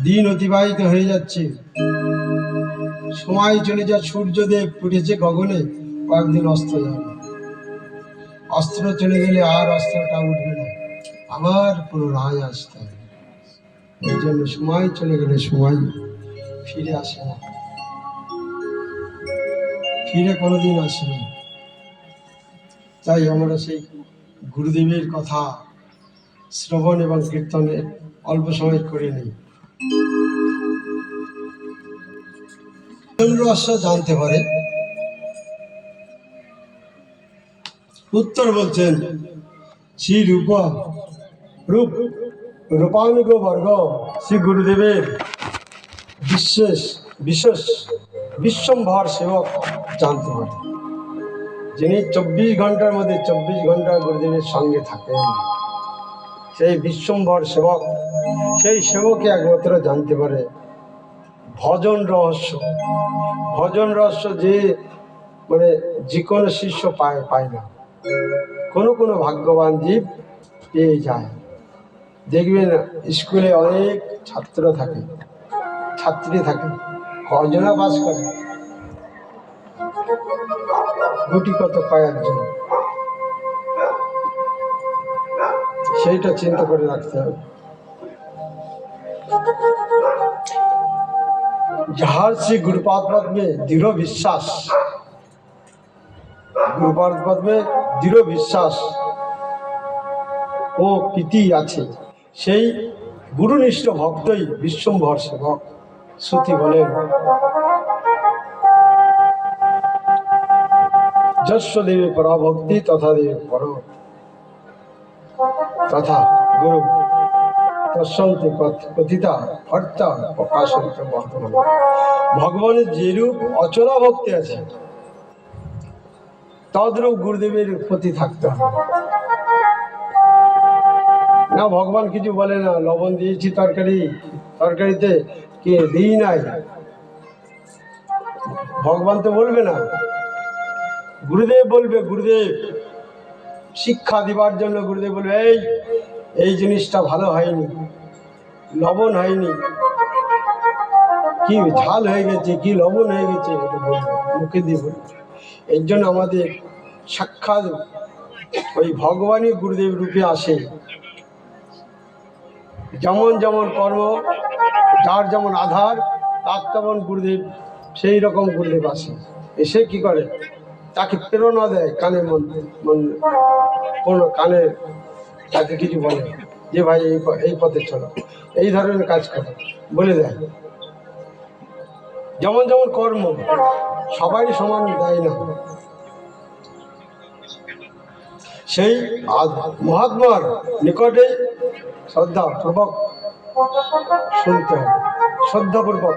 দিন অতিবাহিত হয়ে যাচ্ছে, সময় চলে যায়। সূর্যদেব উঠেছে গগনে, কয়েকদিন অস্ত যাবে। অস্ত্র চলে গেলে আর অস্ত্রটা উঠবে না, আবার পুনরায় আসতে হবে। এই জন্য সময় চলে গেলে সময় ফিরে আসে না, ফিরে কোনোদিন আসে না। তাই আমরা সেই গুরুদেবের কথা শ্রবণ এবং কীর্তনে অল্প সময় করে নিই। রহস্য জানতে পারে। উত্তর বলছেন, শ্রী রূপানুগ বর্গ শ্রী গুরুদেবের বিশেষ বিশ্বম্ভর সেবক জানতে পারে, যিনি 24 ঘন্টার মধ্যে 24 ঘন্টা গুরুদেবের সঙ্গে থাকেন। সেই বিশ্বম্ভর সেবক, সেই সেবকে একমাত্র জানতে পারে ভজন রহস্য। ভজন রহস্য যে মানে যে কোনো শিষ্য পায় না, কোনো ভাগ্যবান জীব পেয়ে যায়। দেখবেন স্কুলে অনেক ছাত্র থাকে, ছাত্রী থাকে, কজনা পাস করে? গুটি কত, কয়েকজন। সেইটা চিন্তা করে রাখতে হবে। যাহার শ্রী গুরুপাদ পদ্মে দৃঢ় বিশ্বাস, গুরুপাদ পদ্মে দৃঢ় বিশ্বাস ও প্রীতি আছে, সেই গুরুনিষ্ঠ ভক্তই বিশ্বম্ভর সেবক। শ্রুতি বলেন, যস্য দেবে পরাভক্তি তথা দেবে পর, তথা গুরু তস্যন্তে কথিতা অর্থা প্রকাশিত বর্তমান। ভগবানের যেরূপ অচলা ভক্তি আছে, তদ্রূপ গুরুদেবের প্রতি থাকতে হবে। না, ভগবান কিছু বলে না, লবণ দিয়েছি তরকারিতে কে দিই নাই, ভগবান তো বলবে না, গুরুদেব বলবে। গুরুদেব শিক্ষা দিবার জন্য গুরুদেব বলবে, এই জিনিসটা ভালো হয়নি, লবণ হয়নি, কি ঝাল হয়ে গেছে, কি লবণ হয়ে গেছে, এটা বলবে, মুখে দিয়ে বলবে। এর জন্য আমাদের সাক্ষাৎ ওই ভগবানই গুরুদেব রূপে আসে। যেমন যেমন কর্ম, যার যেমন আধার, তার তেমন গুরুদেব, সেই রকম গুরুদেব আসে। এসে কি করে, তাকে প্রেরণা দেয়, কানে কানে তাকে কিছু বলে যে ভাই এই পথে চলো, এই ধরনের কাজ করো, বলে দেয়। যেমন যেমন কর্ম, সবাই সমান দেয় না। সেই মহাত্মার নিকটে শ্রদ্ধাপূর্বক শুনতে হবে, শ্রদ্ধাপূর্বক।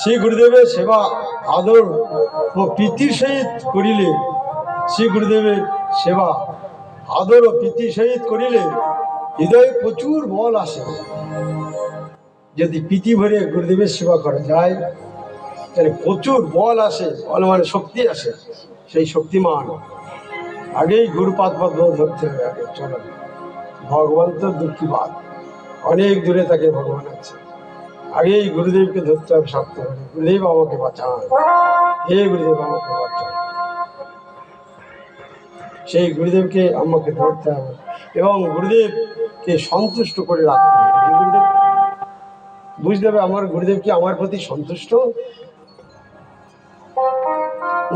শ্রী গুরুদেবের সেবা আদর ও প্রীতির সহিত করিলে, শ্রী গুরুদেবের সেবা আদর ও প্রীতির সহিত করিলে হৃদয়ে প্রচুর বল আসে। যদি প্রীতি ভরে গুরুদেবের সেবা করা যায়, তাহলে প্রচুর বল আসে। বল মানে শক্তি আসে। সেই শক্তিমান আগেই গুরুপাদ পদ্ম ধরতে হবে। আগে চলো, ভগবান তো দুঃখীবাদ, অনেক দূরে তাকে ভগবান আছে। আগেই গুরুদেবকে ধরতে হবে, শক্ত হবে। গুরুদেব আমাকে বাঁচান, হে গুরুদেব আমাকে বাঁচান। সেই গুরুদেবকে আমাকে ধরতে হবে এবং গুরুদেবকে সন্তুষ্ট করে রাখতে হবে। গুরুদেব বুঝতে হবে আমার গুরুদেব কি আমার প্রতি সন্তুষ্ট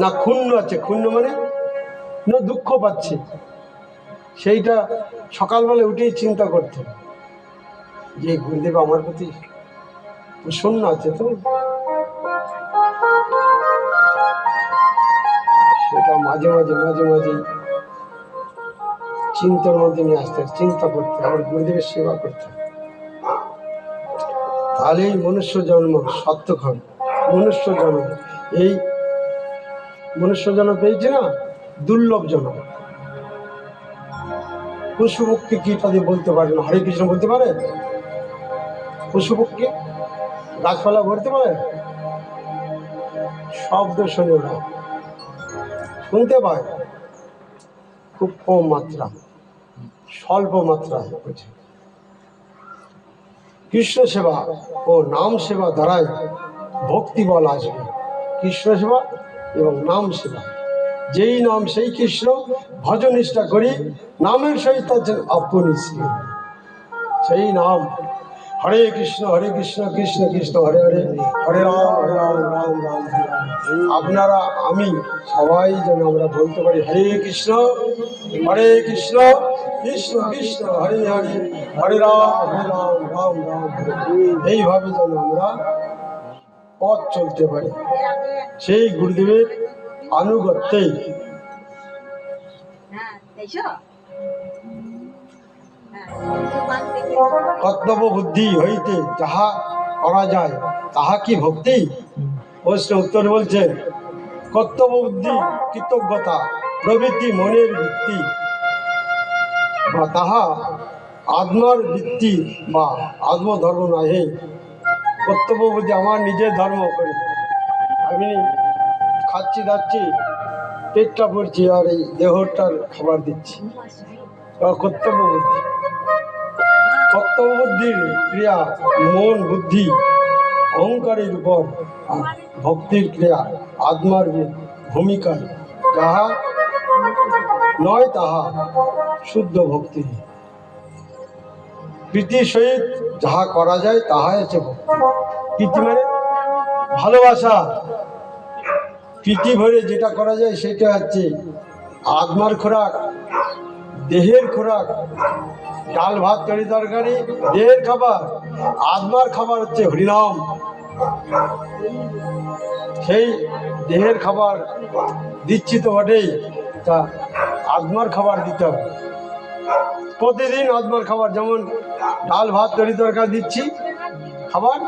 না ক্ষুণ্ণ আছে। ক্ষুণ্ণ মানে না দুঃখ পাচ্ছে, সেইটা সকালবেলা উঠেই চিন্তা করতে হবে যে গুরুদেব আমার প্রতি প্রসন্ন আছে তো। সেটা মাঝে মাঝে চিন্তার মধ্যে নিয়ে আসতে হবে, চিন্তা করতে হবে, গুরুদেবের সেবা করতে হবে। তাহলে এই মনুষ্য জন্ম সার্থক হবে। মনুষ্য জন্ম, এই মনুষ্য জন্ম পেয়েছে না, দুর্লভ জন্ম। পশুপক্ষী কি তাদের বলতে পারে না? হরে কৃষ্ণ বলতে পারে? পশুপক্ষী গাছপালা বলতে পারে? শব্দ শোনে ওরা, শুনতে পায় খুব কম মাত্রা, স্বল্প মাত্রায় বোঝে। কৃষ্ণ সেবা ও নাম সেবা দ্বারাই ভক্তি বল আসবে। কৃষ্ণ সেবা এবং নাম সেবা, যেই নাম সেই কৃষ্ণ, ভজন নিষ্ঠা করি নামের সহিত আছেন আপনিষ্ঠ। সেই নাম হরে কৃষ্ণ কৃষ্ণ কৃষ্ণ হরে হরে, হরে রাম রাম রাম হরে হরে। আপনারা আমি সবাই যেন আমরা বলতে পারি হরে কৃষ্ণ কৃষ্ণ কৃষ্ণ হরে হরে, হরে রাম রাম রাম হরে হরে। এইভাবে যেন আমরা পথ চলতে পারি, সেই গুরুদেবের আনুগত্যেই কর্তব্য বুদ্ধি হইতে যাহা করা যায় তাহা কি ভক্তি? প্রশ্ন উত্তর বলছেন, কর্তব্য বুদ্ধি কৃতজ্ঞতা প্রভৃতি মনের ভিত্তি বা তাহা আত্মার ভিত্তি বা আত্মধর্ম নহে। কর্তব্য বুদ্ধি আমার নিজের ধর্ম করি, আমি খাচ্ছি দাচ্ছি, পেটটা পড়ছি আর এই দেহটার খাবার দিচ্ছি, কর্তব্য বুদ্ধি। কর্তব্য বুদ্ধির ক্রিয়া মন বুদ্ধি অহংকারের উপর, ভক্তির ক্রিয়া আত্মার ভূমিকায় যাহা নয় তাহা শুদ্ধ ভক্তি। প্রীতির সহিত যাহা করা যায় তাহাই হচ্ছে ভক্তি। প্রীতি মানে ভালোবাসা, প্রীতি ভরে যেটা করা যায় সেটা হচ্ছে আত্মার খোরাক, দেহের খোরাক। ডাল ভাত তরি তরকারি দেহের খাবার, আত্মার খাবার হচ্ছে হরিনাম। সেই দেহের খাবার দিচ্ছি তো বটেই, তা আত্মার খাবার দিতে হবে প্রতিদিন। আত্মার খাবার যেমন ডাল ভাত তরি তরকারি দিচ্ছি খাবার,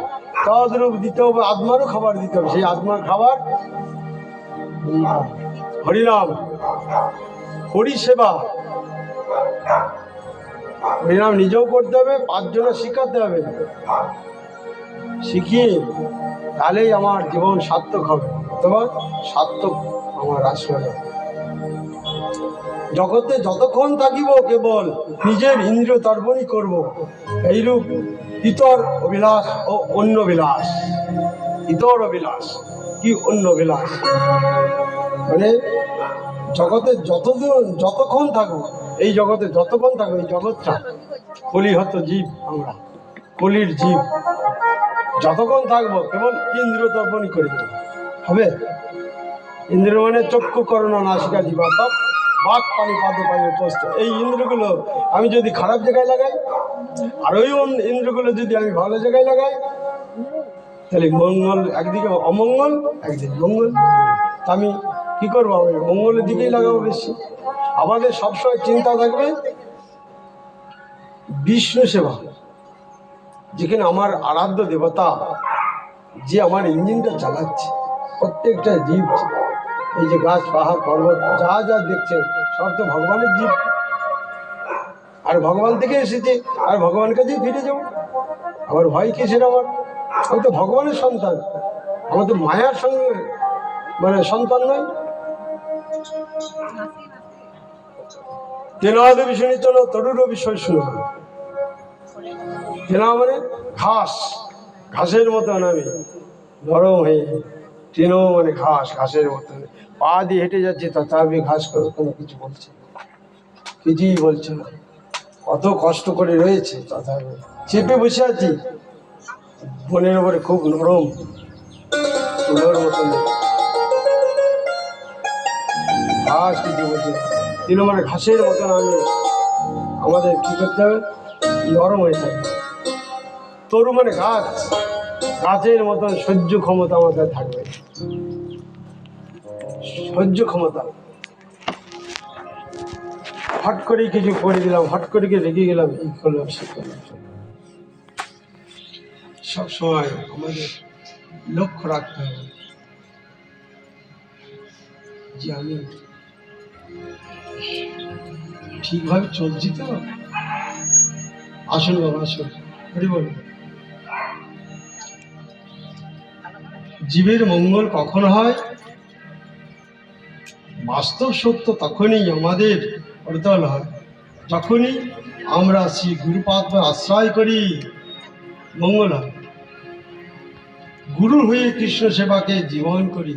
তদ্রূপ দিতে হবে আত্মারও খাবার দিতে হবে। সেই আত্মার খাবার হরিনাম, হরিসেবা। হরিনাম নিজেও করতে হবে, পাঁচজনে শিখাতে হবে, শিখিয়ে তাহলেই আমার জীবন সার্থক হবে, অথবা সার্থক আমার আসবে। জগতে যতক্ষণ থাকিব কেবল নিজের ইন্দ্রিয় তর্পণই করব, এইরূপ ইতর অভিলাষ ও অন্য বিলাস। ইতর অভিলাষ কি অন্য বিলাস মানে জগতে যতক্ষণ থাকবো, এই জগতে যতক্ষণ থাকবো, এই জগৎটা কলিহত জীব, আমরা কলির জীব, যতক্ষণ থাকবো কেবল ইন্দ্রিয় তর্পণই করে দেবো হবে। ইন্দ্র মানে চক্ষু করোনা নাসিকা জীবাত্মা বাক পানি পাতে পাই উপস্থিত। এই ইন্দ্রগুলো আমি যদি খারাপ জায়গায় লাগাই, আর ওই ইন্দ্রগুলো যদি আমি ভালো জায়গায় লাগাই, তাহলে মঙ্গল একদিকে অমঙ্গল, একদিকে মঙ্গল। আমি কি করবো? আমি মঙ্গলের দিকেই লাগাবো বেশি। আমাদের সবসময় চিন্তা থাকবে বিষ্ণু সেবা, যেখানে আমার আরাধ্য দেবতা, যে আমার ইঞ্জিনটা চালাচ্ছে, প্রত্যেকটা জীব, এই যে গাছ পাহাড় পর্বত যা যা দেখছেন সব তো ভগবানের জীব, আর ভগবান থেকে এসেছে, আর ভগবানের কাছেই ফিরে যাবো। আবার ভয় কিসের? আমি তো ভগবানের সন্তান, আমাদের মায়ার সঙ্গে মানে সন্তান নয়। তেনাদের বিষয় চলো, তরুরও বিষয় শুনো। তেনা মানে ঘাস, ঘাসের মতন আমি নরম হয়ে, তৃণ মানে ঘাস, ঘাসের মতন পা দিয়ে হেঁটে যাচ্ছে, তথাপি ঘাস কোনো কিছু বলছে, কিছুই বলছে না। কত কষ্ট করে রয়েছে, তথাপি চেপে বসে আছি, বনের উপরে খুব নরম, তুলোর মতন ঘাস, কিছু বলছে। তৃণ মানে ঘাসের মতন আমি, আমাদের কি করতে হবে? নরম হয়ে থাকবে। তরু মানে গাছ, গাছের মতন সহ্য ক্ষমতা আমাদের থাকবে, সহ্য ক্ষমতা। হট করে কিছু করে দিলাম, হট করে রেখে গেলাম, এই করলাম সে করলাম। সবসময় আমাদের লক্ষ্য রাখতে হবে যে আমি ঠিকভাবে চলছি তো। আসুন বাবা, আসুন, হরি বল। জীবের মঙ্গল কখন হয়? বাস্তব সত্য তখনই আমাদের অর্দল হয়, যখনই আমরা শ্রী গুরুপাদ আশ্রয় করি, মঙ্গল হয়। গুরু হয়ে কৃষ্ণ সেবাকে জীবন করি,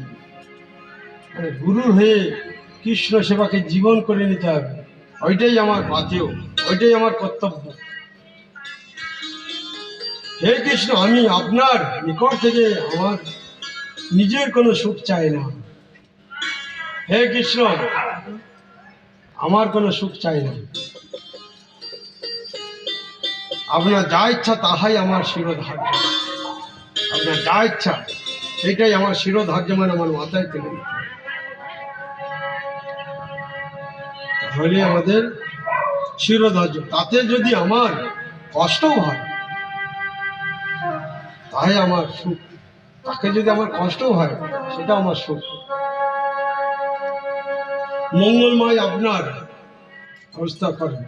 মানে গুরুর হয়ে কৃষ্ণ সেবাকে জীবন করে নিতে হবে। ওইটাই আমার পাথেয়, ওইটাই আমার কর্তব্য। হে কৃষ্ণ, আমি আপনার নিকট থেকে আমার নিজের কোনো সুখ চাই না। হে কৃষ্ণ, আমার কোনো সুখ চাই না। আপনার যা ইচ্ছা তাহাই আমার শিরোধার্য। আপনার যা ইচ্ছা সেটাই আমার শিরোধার্য, মানে আমার মাথায় তুলে নিতে হবে। তাহলে আমাদের শিরোধার্য। তাতে যদি আমার কষ্টও হয় তাই আমার সুখ, তাকে যদি আমার কষ্টও হয় সেটা আমার সুখ। মঙ্গলময় আপনার ব্যবস্থা করেন,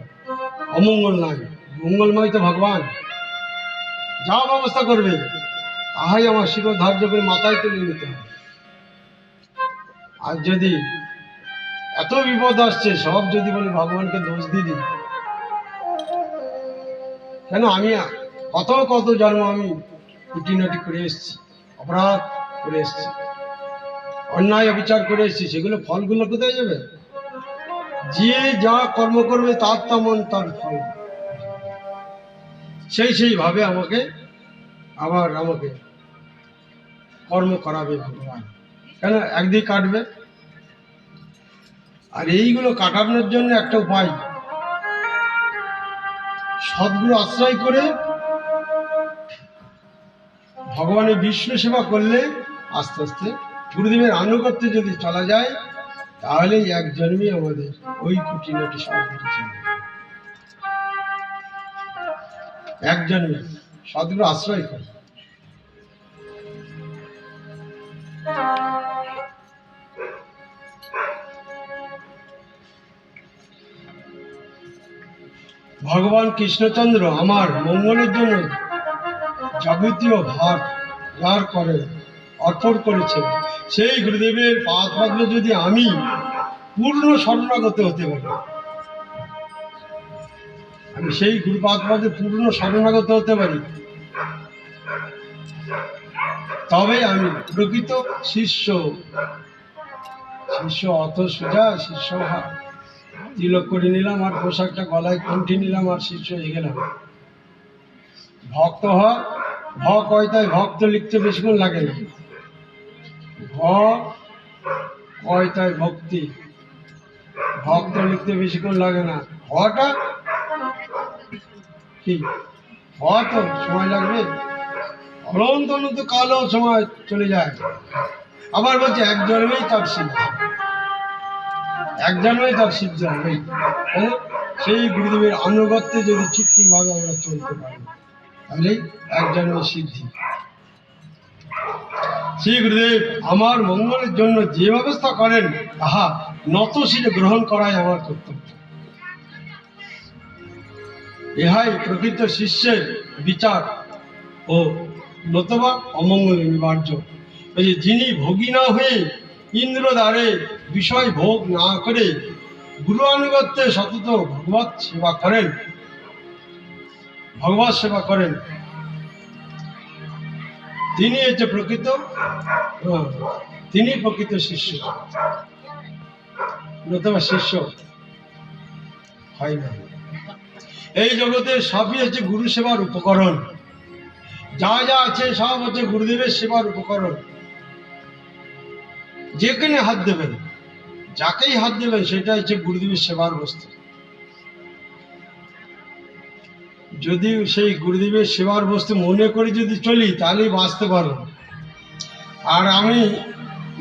অমঙ্গল নাই। মঙ্গলময় তো ভগবান, যা ব্যবস্থা করবে তাহাই আমার শিরোধার্য করে মাথায় তুলে নিতে হবে। আর যদি এত বিপদ আসছে, সব যদি বলে ভগবানকে দোষ দিয়ে দিই, কেন আমি কত কত জন্ম আমি খুঁটিনাটি করে এসেছি, অপরাধ করে এসেছি, অন্যায় অবিচার করে এসেছি, সেগুলো ফলগুলো কোথায় যাবে? যে যা কর্ম করবে তার তেমন তার ফল, সেইভাবে আমাকে আবার আমাকে কর্ম করাবে ভগবান। কেন একদিন কাটবে। আর এইগুলো কাটানোর জন্য একটা উপায়, সদ্গুরু আশ্রয় করে ভগবানের বিষ্ণু সেবা করলে আস্তে আস্তে গুরুদেবের আনুগত্যে যদি চলা যায়, তাহলে এক জন্মে আমাদের ওই খুঁটিনাটি সব কিছু, এক জন্মে সদ্গুরু আশ্রয় করে। ভগবান কৃষ্ণচন্দ্র আমার মঙ্গলের জন্য যাবতীয় ভার করেন, অর্পণ করেছেন। সেই গুরুদেবের পাদ পদ্মে যদি আমি পূর্ণ শরণাগত হতে পারি, আমি সেই গুরুপাদ পদে পূর্ণ শরণাগত হতে পারি, তবে আমি প্রকৃত শিষ্য। শিষ্য অত সোজা, শিষ্য তিলক করে নিলাম আর পোশাকটা গলায় কণ্ঠি নিলাম আর শিষ্য হয়ে গেলাম। ভক্ত হয়, ভ কয়তায় ভক্ত লিখতে বেশিক্ষণ লাগে না। ভ কয়তায় ভক্তি, ভক্ত লিখতে বেশিক্ষণ লাগে না। হটা কি, হ তো সময় লাগবে, অনন্ত অনন্ত কালও সময় চলে যায়। আবার বলছে এক জন্মেই তার সিদ্ধি, এক জন্মেই তার সিদ্ধি হবে। সেই গুরুদেবের আনুগত্যে যদি ঠিকভাবে আমরা চলতে পারি, তাহলে এক জন্মের সিদ্ধি। শ্রী গুরুদেব আমার মঙ্গলের জন্য যে ব্যবস্থা করেন, তাহা নতশিরে গ্রহণ করাই আমার কর্তব্য। ইহাই প্রকৃত শিষ্যের বিচার ও নতুবা অমঙ্গল নিবার্য। যিনি ভোগী না হয়ে ইন্দ্র দ্বারে বিষয় ভোগ না করে গুরু আনুগত্যে সতত ভগবত সেবা করেন, ভগবত সেবা করেন, তিনি হচ্ছে প্রকৃত, তিনি প্রকৃত শিষ্য, নতুবা শিষ্য হয় না। এই জগতে সবই হচ্ছে গুরু সেবার উপকরণ, যা যা আছে সব হচ্ছে গুরুদেবের সেবার উপকরণ। যেখানে হাত দেবেন, যাকেই হাত দেবেন, সেটা হচ্ছে গুরুদেবের সেবার বস্তু। যদি সেই গুরুদেবের সেবার বস্তু মনে করে যদি চলি, তাহলেই বাঁচতে পারো। আর আমি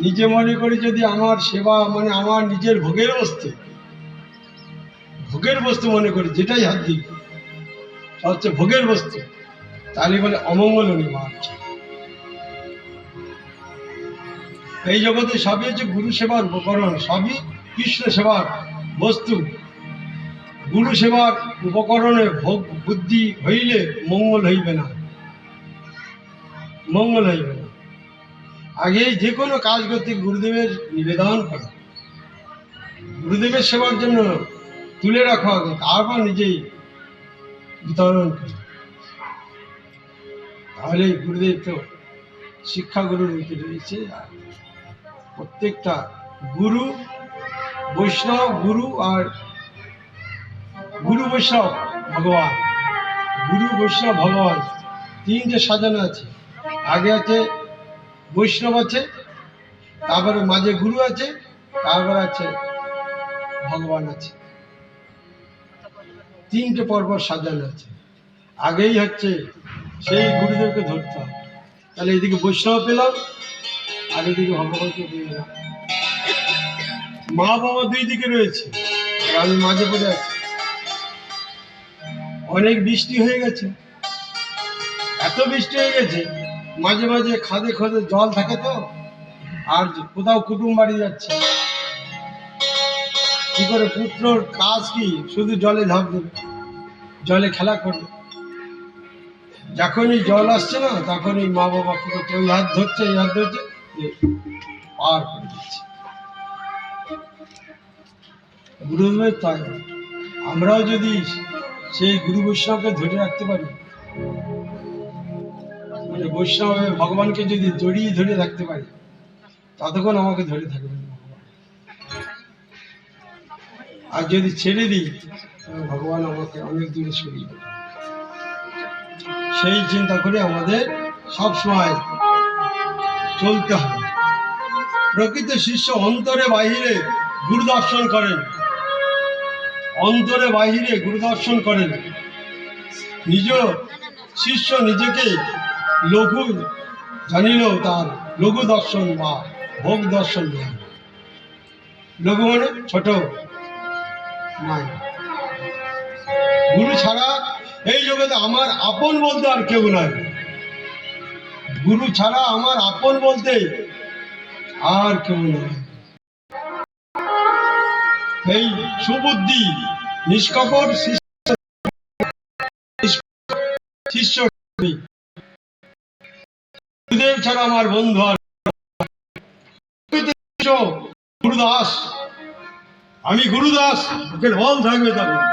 নিজে মনে করি যদি আমার সেবা মানে আমার নিজের ভোগের বস্তু, ভোগের বস্তু মনে করি, যেটাই হাত দিই হচ্ছে ভোগের বস্তু, তাহলে বলে অমঙ্গল নিবার্য। এই জগতে সবই হচ্ছে গুরু সেবার উপকরণ, সবই কৃষ্ণ সেবার বস্তু। গুরু সেবার উপকরণে ভোগ বুদ্ধি হইলে মঙ্গল হইবে না, মঙ্গল হইবে না। আগে যে কোনো কাজ করতে গুরুদেবের নিবেদন করে, গুরুদেবের সেবার জন্য তুলে রাখা হবে, তারপর নিজেই বিতরণ করে। তাহলে গুরুদেব তো শিক্ষাগুরুর রূপে রয়েছে। আর প্রত্যেকটা গুরু বৈষ্ণব, গুরু আর গুরু বৈষ্ণব ভগবান, গুরু বৈষ্ণব ভগবান তিনটে সাজানো আছে। আগে আছে বৈষ্ণব আছে, তারপরে মাঝে গুরু আছে, তারপরে আছে ভগবান আছে। তিনটে পর্বত সাজানো আছে। আগেই হচ্ছে সেই গুরুদেবকে ধরতে হবে। তাহলে এদিকে বৈষ্ণব পেলাম, আর এদিকে ভগবানকে পেলাম। মা বাবা দুই দিকে রয়েছে, আর আমি মাঝে পড়ে আছি। অনেক বৃষ্টি হয়ে গেছে, এত বৃষ্টি হয়ে গেছে, মাঝে মাঝে খাদে খাদে জল থাকে তো। আর কোথাও কুটুম বাড়ি যাচ্ছে, কি করে পুত্রর কাজ কি শুধু জলে ঝাঁপ দেবে, জলে খেলা করবে। যখনই জল আসছে না, তখনই মা বাবা কি করছে, ওই হাত ধরছে, এই হাত ধরছে, পার করে দিচ্ছে। গুরুদেবের তাই আমরাও যদি সেই গুরু বৈষ্ণবকে ধরে রাখতে পারি, মানে বৈষ্ণব ভগবানকে যদি জড়িয়ে ধরে রাখতে পারি, ততক্ষণ আমাকে ধরে থাকবে ভগবান। আর যদি ছেড়ে দিই, ভগবান আমাকে অনেক দূরে সরিয়ে দেবে। সেই চিন্তা করে আমাদের সবসময় চলতে হবে। প্রকৃত শিষ্য অন্তরে বাহিরে গুরু দর্শন করেন, অন্তরে বাহিরে গুরু দর্শন করেন। নিজ শিষ্য নিজেকে লঘু জানিলেও তার লঘু দর্শন বা ভোগ দর্শন নেই। লঘু মানে ছোট নয়। গুরু ছাড়া এই জগতে আমার আপন বলতে আর কেউ নাই। গুরু ছাড়া আমার আপন বলতে আর কেউ নাই। এই সুবুদ্ধি নিষ্কপট শিষ্য গুরুদেব ছাড়া আমার বন্ধু আর গুরুদাস। আমি গুরুদাস, ওকে বল থাকবে তখন।